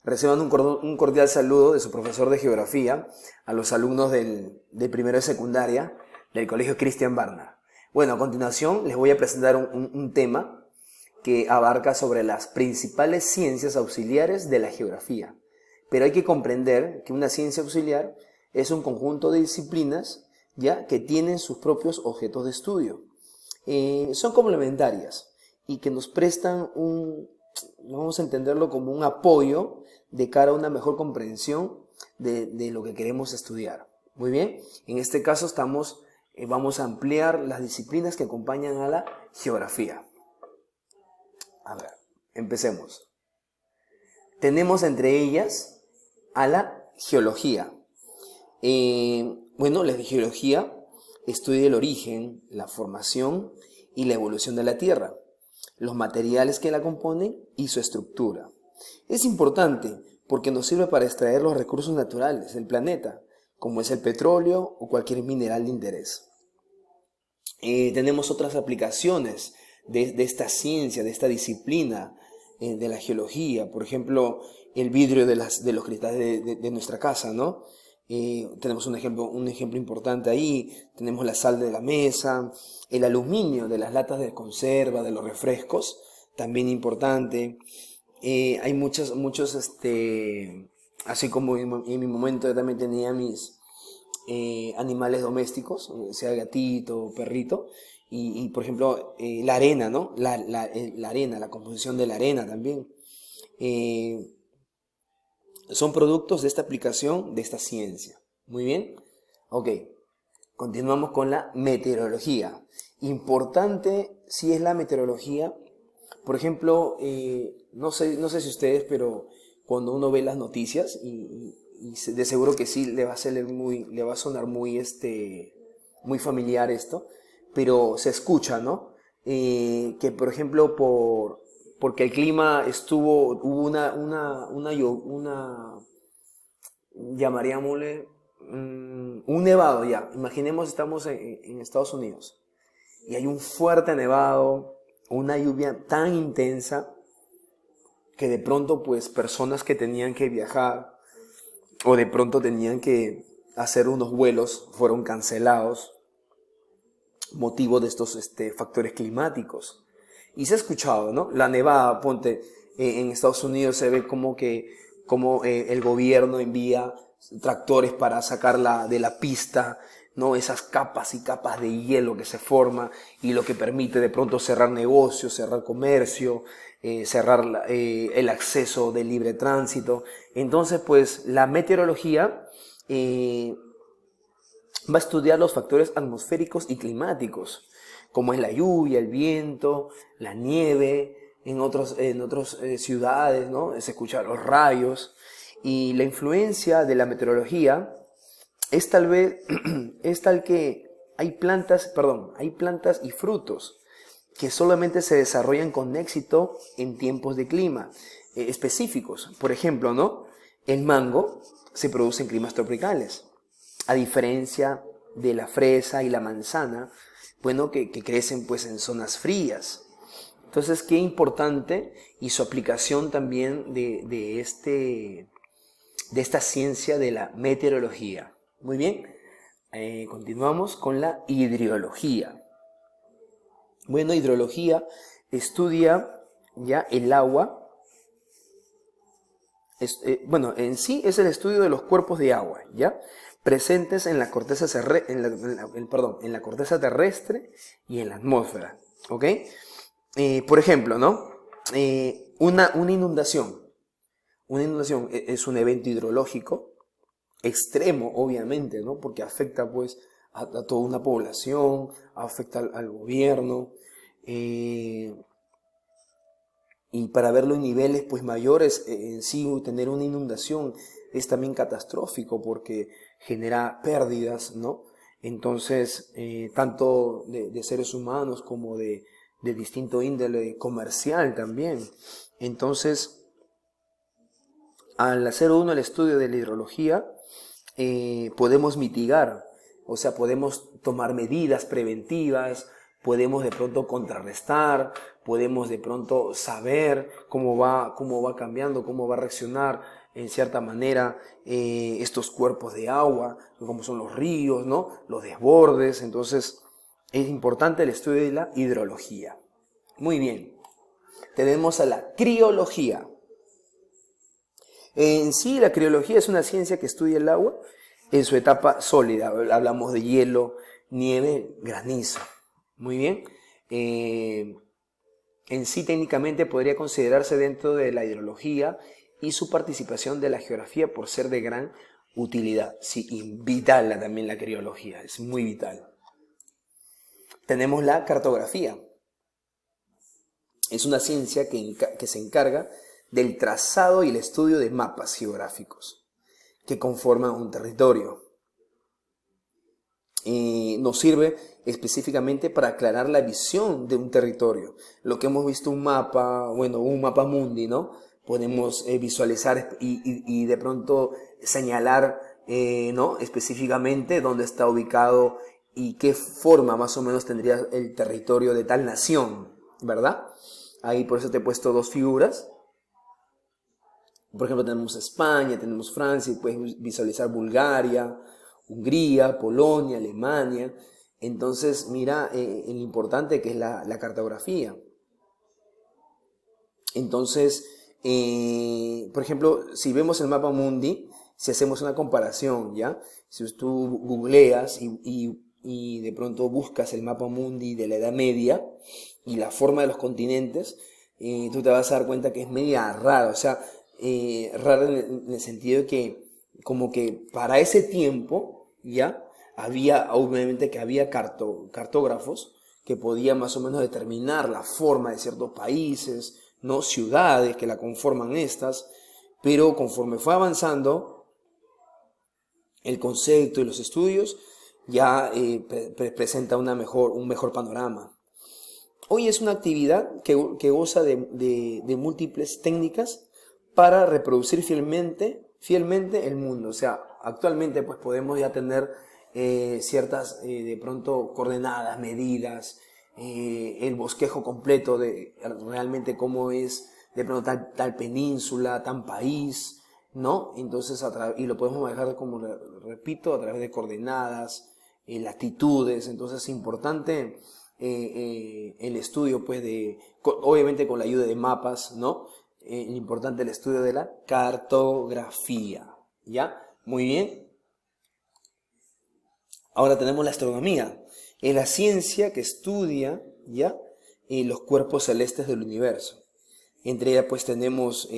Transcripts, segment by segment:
Reciban un cordial saludo de su profesor de geografía a los alumnos de primero de secundaria del Colegio Cristian Barnard. Bueno, a continuación les voy a presentar un tema que abarca sobre las principales ciencias auxiliares de la geografía. Pero hay que comprender que una ciencia auxiliar es un conjunto de disciplinas ya que tienen sus propios objetos de estudio. Son complementarias y que nos prestan vamos a entenderlo como un apoyo de cara a una mejor comprensión de lo que queremos estudiar. Muy bien, en este caso vamos a ampliar las disciplinas que acompañan a la geografía. A ver, empecemos. Tenemos entre ellas a la geología. La geología estudia el origen, la formación y la evolución de la Tierra, los materiales que la componen y su estructura. Es importante porque nos sirve para extraer los recursos naturales del planeta, como es el petróleo o cualquier mineral de interés. Tenemos otras aplicaciones de esta ciencia, de esta disciplina de la geología. Por ejemplo, el vidrio de los cristales de nuestra casa, ¿no? Tenemos un ejemplo importante ahí. Tenemos la sal de la mesa, el aluminio de las latas de conserva, de los refrescos, también importante. Hay muchos, así como en mi momento yo también tenía mis animales domésticos, sea gatito o perrito, y por ejemplo la arena, ¿no? La arena, la composición de la arena también. Son productos de esta aplicación, de esta ciencia. Muy bien. Ok, continuamos con la meteorología. Importante si es la meteorología. Por ejemplo, no sé si ustedes, pero cuando uno ve las noticias, y de seguro que sí le va a sonar muy familiar esto, pero se escucha, ¿no? Que por ejemplo porque el clima hubo llamaríamosle, un nevado ya. Imaginemos estamos en Estados Unidos y hay un fuerte nevado, una lluvia tan intensa que de pronto pues personas que tenían que viajar o de pronto tenían que hacer unos vuelos fueron cancelados motivo de estos factores climáticos. Y se ha escuchado, ¿no? La nevada, ponte, en Estados Unidos se ve como el gobierno envía tractores para sacarla de la pista, ¿no? Esas capas y capas de hielo que se forman y lo que permite de pronto cerrar negocios, cerrar comercio, cerrar el acceso de libre tránsito. Entonces, pues, la meteorología va a estudiar los factores atmosféricos y climáticos, como es la lluvia, el viento, la nieve, en otras ciudades, ¿no? Se escuchan los rayos. Y la influencia de la meteorología es tal que hay plantas y frutos que solamente se desarrollan con éxito en tiempos de clima específicos. Por ejemplo, ¿no? El mango se produce en climas tropicales, a diferencia de la fresa y la manzana, bueno, que crecen pues en zonas frías. Entonces, qué importante, y su aplicación también de esta ciencia de la meteorología. Muy bien, continuamos con la hidrología. Bueno, hidrología estudia ya el agua. En sí es el estudio de los cuerpos de agua, ¿ya? Presentes en la corteza terrestre y en la atmósfera, ¿ok? Por ejemplo, ¿no? Una inundación. Una inundación es un evento hidrológico extremo, obviamente, ¿no? Porque afecta, pues, a toda una población, afecta al gobierno, y para verlo en niveles, pues, mayores, en sí, tener una inundación es también catastrófico porque genera pérdidas, ¿no? Entonces, tanto de seres humanos como de distinto índole comercial también. Entonces, al hacer uno el estudio de la hidrología, podemos mitigar, o sea, podemos tomar medidas preventivas, podemos de pronto contrarrestar, podemos de pronto saber cómo va cambiando, cómo va a reaccionar en cierta manera estos cuerpos de agua, como son los ríos, ¿no? Los desbordes. Entonces es importante el estudio de la hidrología. Muy bien, tenemos a la criología. En sí, la criología es una ciencia que estudia el agua en su etapa sólida. Hablamos de hielo, nieve, granizo. Muy bien. En sí, técnicamente podría considerarse dentro de la hidrología y su participación de la geografía por ser de gran utilidad. Sí, y vital también la criología, es muy vital. Tenemos la cartografía. Es una ciencia que se encarga del trazado y el estudio de mapas geográficos que conforman un territorio. Nos sirve específicamente para aclarar la visión de un territorio. Lo que hemos visto un mapa mundi, ¿no? Podemos visualizar y de pronto señalar, ¿no? Específicamente dónde está ubicado y qué forma más o menos tendría el territorio de tal nación, ¿verdad? Ahí por eso te he puesto dos figuras. Por ejemplo, tenemos España, tenemos Francia, y puedes visualizar Bulgaria, Hungría, Polonia, Alemania. Entonces, mira lo importante que es la cartografía. Entonces, por ejemplo, si vemos el mapa mundi, si hacemos una comparación, ¿ya? Si tú googleas y de pronto buscas el mapa mundi de la Edad Media y la forma de los continentes, tú te vas a dar cuenta que es media rara, o sea, rara en el sentido de que como que para ese tiempo ya obviamente que había cartógrafos que podían más o menos determinar la forma de ciertos países, ¿no? Ciudades que la conforman estas, pero conforme fue avanzando el concepto y los estudios ya presenta un mejor panorama. Hoy es una actividad que goza de múltiples técnicas para reproducir fielmente el mundo. O sea, actualmente pues podemos ya tener ciertas de pronto coordenadas, medidas, el bosquejo completo de realmente cómo es de pronto tal península, tal país, ¿no? Entonces, y lo podemos manejar, como repito, a través de coordenadas, latitudes. Entonces es importante el estudio, pues, obviamente con la ayuda de mapas, ¿no? Importante el estudio de la cartografía, ¿ya? Muy bien. Ahora tenemos la astronomía. Es la ciencia que estudia, ¿ya? Los cuerpos celestes del universo. Entre ellas, pues, tenemos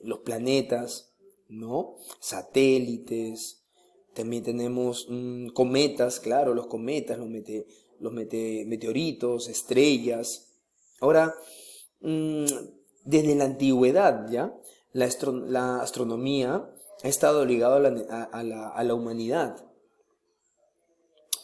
los planetas, ¿no? Satélites. También tenemos cometas, claro, los cometas, los meteoritos, estrellas. Ahora, desde la antigüedad, ¿ya? La astronomía ha estado ligada a la humanidad.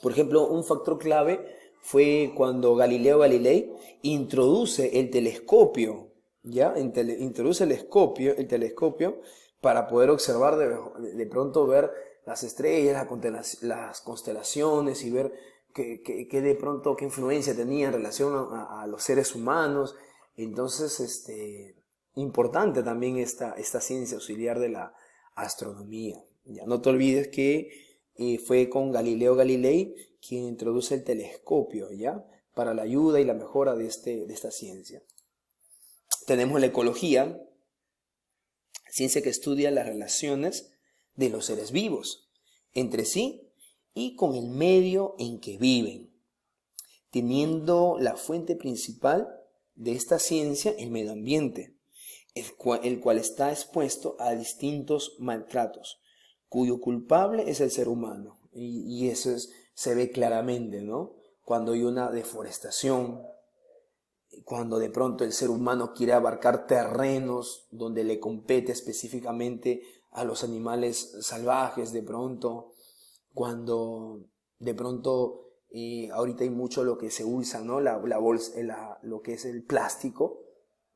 Por ejemplo, un factor clave fue cuando Galileo Galilei introduce el telescopio, ¿ya? Introduce el telescopio para poder observar, de pronto ver las estrellas, las constelaciones y ver que de pronto qué influencia tenía en relación a los seres humanos. Entonces, importante también esta ciencia auxiliar de la astronomía. Ya no te olvides que fue con Galileo Galilei quien introduce el telescopio, ¿ya? Para la ayuda y la mejora de esta ciencia. Tenemos la ecología, ciencia que estudia las relaciones de los seres vivos entre sí y con el medio en que viven, teniendo la fuente principal de esta ciencia el medio ambiente, el cual está expuesto a distintos maltratos, cuyo culpable es el ser humano. Y eso se ve claramente, ¿no? Cuando hay una deforestación, cuando de pronto el ser humano quiere abarcar terrenos donde le compete específicamente a los animales salvajes, de pronto, cuando de pronto ahorita hay mucho lo que se usa, ¿no? Lo que es el plástico,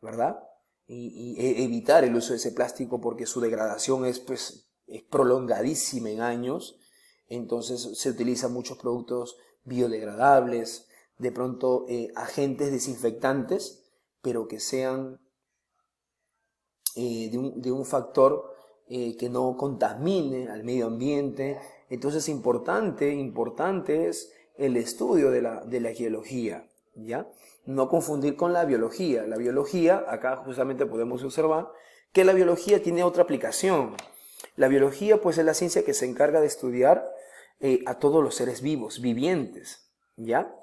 ¿verdad? Y evitar el uso de ese plástico porque su degradación es prolongadísima en años. Entonces se utilizan muchos productos biodegradables, de pronto agentes desinfectantes, pero que sean de un factor que no contamine al medio ambiente. Entonces importante es el estudio de la geología, ¿ya? No confundir con la biología. La biología, acá justamente podemos observar que la biología tiene otra aplicación. La biología pues es la ciencia que se encarga de estudiar a todos los seres vivos, vivientes, ¿ya?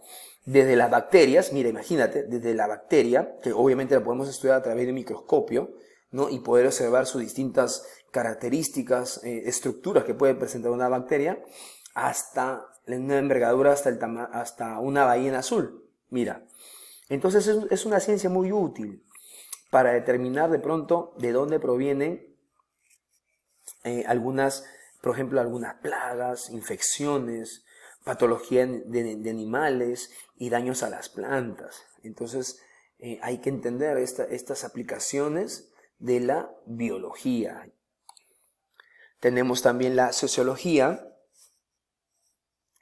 Desde las bacterias, mira, imagínate, desde la bacteria, que obviamente la podemos estudiar a través de un microscopio, ¿no? Y poder observar sus distintas características, estructuras que puede presentar una bacteria, hasta una envergadura, hasta una ballena azul. Mira, entonces es una ciencia muy útil para determinar de pronto de dónde provienen por ejemplo, algunas plagas, infecciones, patología de animales y daños a las plantas. Entonces hay que entender estas aplicaciones de la biología. Tenemos también la sociología,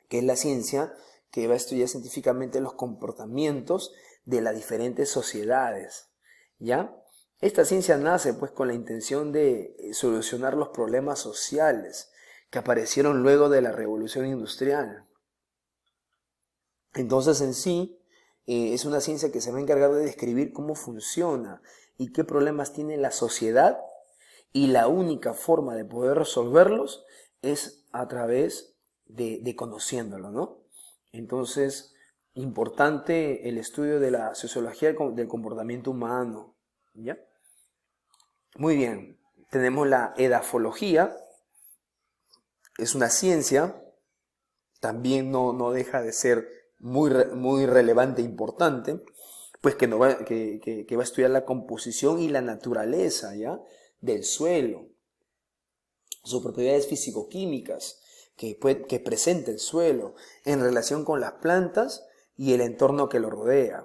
que es la ciencia que va a estudiar científicamente los comportamientos de las diferentes sociedades, ¿ya? Esta ciencia nace pues con la intención de solucionar los problemas sociales que aparecieron luego de la Revolución Industrial. Entonces en sí es una ciencia que se va a encargar de describir cómo funciona y qué problemas tiene la sociedad, y la única forma de poder resolverlos es a través de conociéndolo, ¿no? Entonces, importante el estudio de la sociología del comportamiento humano, ¿ya? Muy bien, tenemos la edafología, es una ciencia, también no deja de ser muy relevante e importante, pues que va a estudiar la composición y la naturaleza, ¿ya?, del suelo, sus propiedades físico-químicas que presenta el suelo en relación con las plantas y el entorno que lo rodea.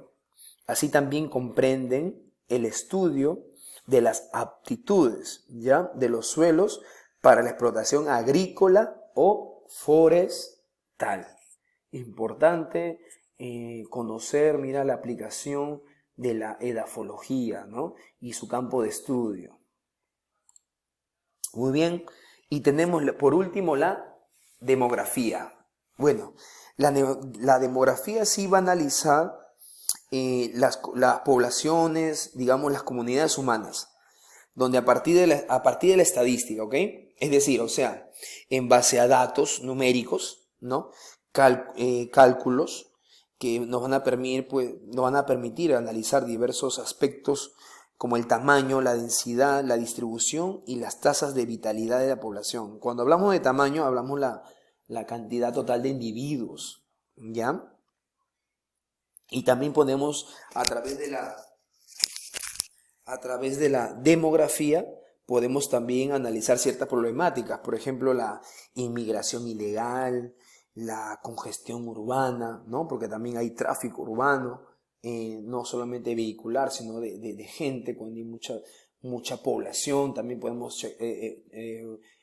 Así también comprenden el estudio de las aptitudes, ¿ya?, de los suelos para la explotación agrícola o forestal. Importante conocer, mira, la aplicación de la edafología, ¿no?, y su campo de estudio. Muy bien, y tenemos por último la demografía. Bueno, la demografía sí va a analizar las poblaciones, digamos, las comunidades humanas, donde a partir de la estadística, ¿ok? Es decir, o sea, en base a datos numéricos, ¿no?, cálculos que nos van a permitir analizar diversos aspectos como el tamaño, la densidad, la distribución y las tasas de vitalidad de la población. Cuando hablamos de tamaño, hablamos la cantidad total de individuos, ¿ya? Y también podemos, a través de la demografía, podemos también analizar ciertas problemáticas, por ejemplo, la inmigración ilegal, la congestión urbana, ¿no?, porque también hay tráfico urbano, no solamente vehicular, sino de gente, cuando hay mucha población. También podemos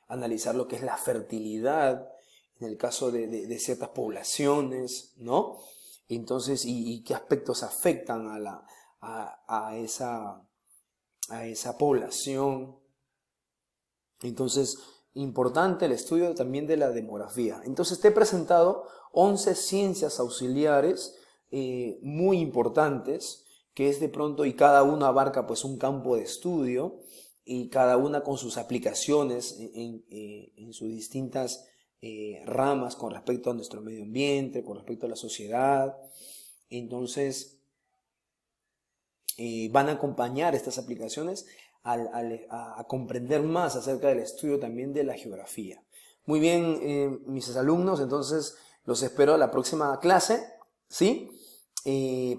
analizar lo que es la fertilidad, en el caso de ciertas poblaciones, ¿no? Entonces, y qué aspectos afectan a esa población. Entonces, importante el estudio también de la demografía. Entonces, te he presentado 11 ciencias auxiliares muy importantes, que es de pronto, y cada una abarca pues un campo de estudio, y cada una con sus aplicaciones en sus distintas ramas con respecto a nuestro medio ambiente, con respecto a la sociedad. Entonces, van a acompañar estas aplicaciones a comprender más acerca del estudio también de la geografía. Muy bien, mis alumnos, entonces los espero a la próxima clase, ¿sí?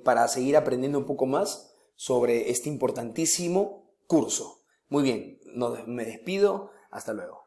Para seguir aprendiendo un poco más sobre este importantísimo curso. Muy bien, me despido, hasta luego.